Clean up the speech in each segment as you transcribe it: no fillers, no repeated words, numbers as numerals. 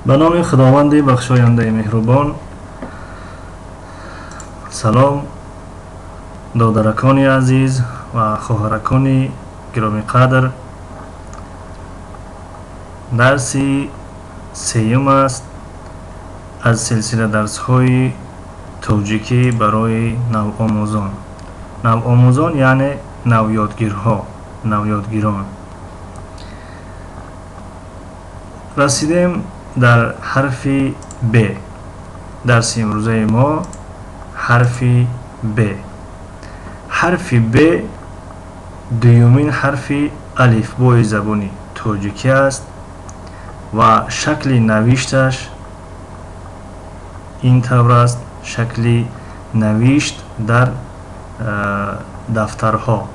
به نام خداوند بخشاینده مهربان. سلام دادرکانی عزیز و خواهرکانی گرامی قدر. درسی سیوم است از سلسله درس‌های توجیکی برای نوآموزان. نوآموزان یعنی نویادگیرها، نویادگیران. رسیدیم در حرف ب. درس امروزه ما حرف ب. حرف ب دومین حرف الفبای زبانی توجیکی است و شکل نوشتش این طور است. شکل نوشت در دفترها.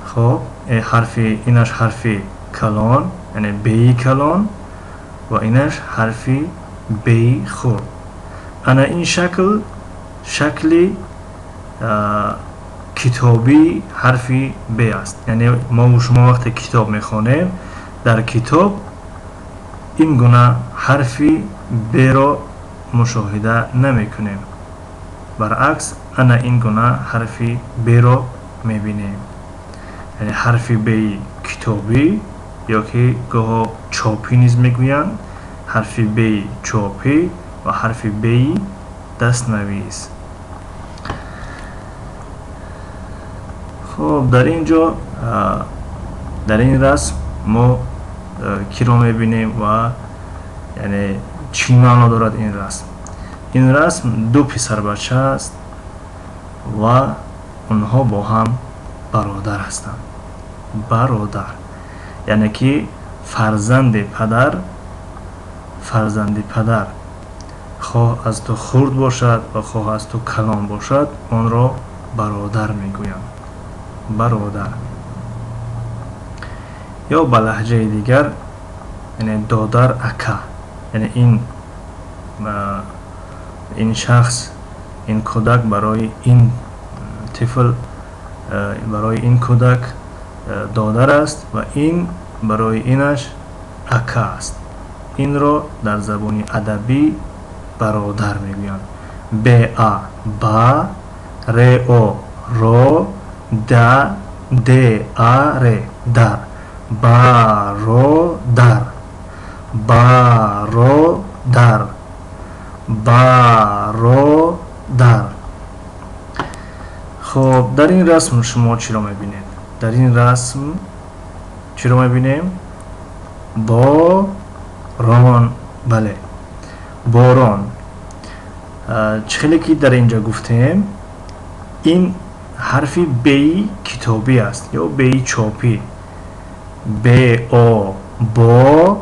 خب حرف اینش حرف کلان یعنی بی کلان و اینش حرف بی خورد. انا این شکل کتابی حرف ب است. یعنی ما و شما وقتی کتاب میخوانیم در کتاب این گونه حرف ب را مشاهده نمیکنیم. برعکس انا این گونه حرف ب را میبینیم. یعنی حرف ب کتابی یا که گاه چاپی نیز میگویند. حرف ب چاپی و حرف ب دستنویس. خب در اینجا در این رسم ما کی را میبینیم و یعنی چی معنا دارد این رسم؟ این رسم دو پسر بچه است و اونها با هم برادر هستند. برادر یعنی که فرزند پدر خواه از تو خرد باشد و خواه از تو کلان باشد آن را برادر میگویند. برادر یا به لهجه دیگر یعنی دادر اکا. یعنی این شخص، این کودک برای این طفل، برای این کودک دادر است و این برای اینش اکا است. این را در زبان ادبی برادر میگویند. ب ا با، ر او رو، د ا ر در. برادر، برادر، برادر. خب در این رسم شما چی را میبینید؟ در این رسم چی را میبینیم؟ باران. بله، باران. چخیلی که در اینجا گفتیم این حرف بی کتابی است یا بی چاپی. ب او با،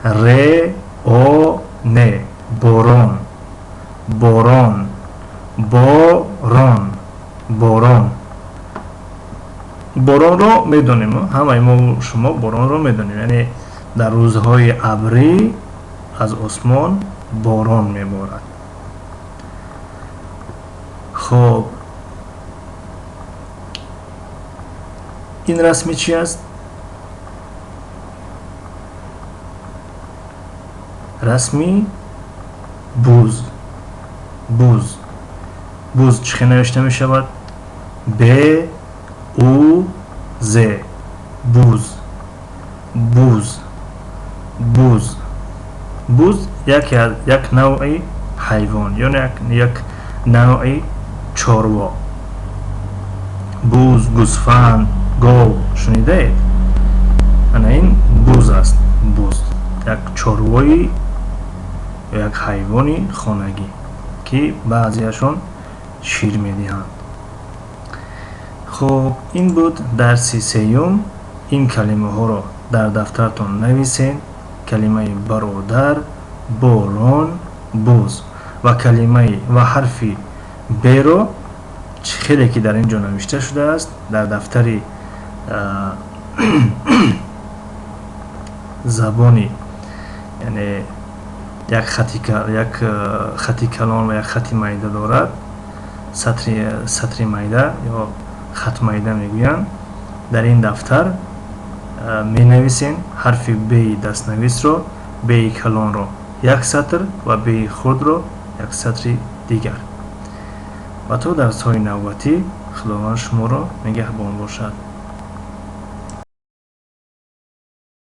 ر او نه، باران. باران، باران، باران. باران را میدونیم، همه ما شما باران را میدونیم. یعنی در روزهای ابری از آسمان باران میبارد. خب این رسمی چی است؟ رسمی بوز. بوز. بوز چی نوشته می شود؟ ب او ز. بوز. بوز. بوز. بوز یک نوع حیوان یا یک نوع چاروا. بوز، گوسفند، گاو شنیده اید؟ این بوز است. بوز یک چاروایی یا یک حیوانی خانگی که بعضیشون شیر میدهند. خب این بود درس سیوم. این کلمه ها رو در دفترتون نویسین. کلمه برادر، باران، بوز و کلمه و حرف ب رو خیلی که در اینجا نوشته شده است در دفتر زبانی، یعنی یک خطی کلان و یک خطی میده دارد. سطر میده یا خط میده میگویند. در این دفتر می نویسین حرف ب دستنویس رو بی کلان رو یک سطر و بی خرد رو یک سطر دیگر. و تا درس های نوبتی خداوند شما را نگهبان باشد.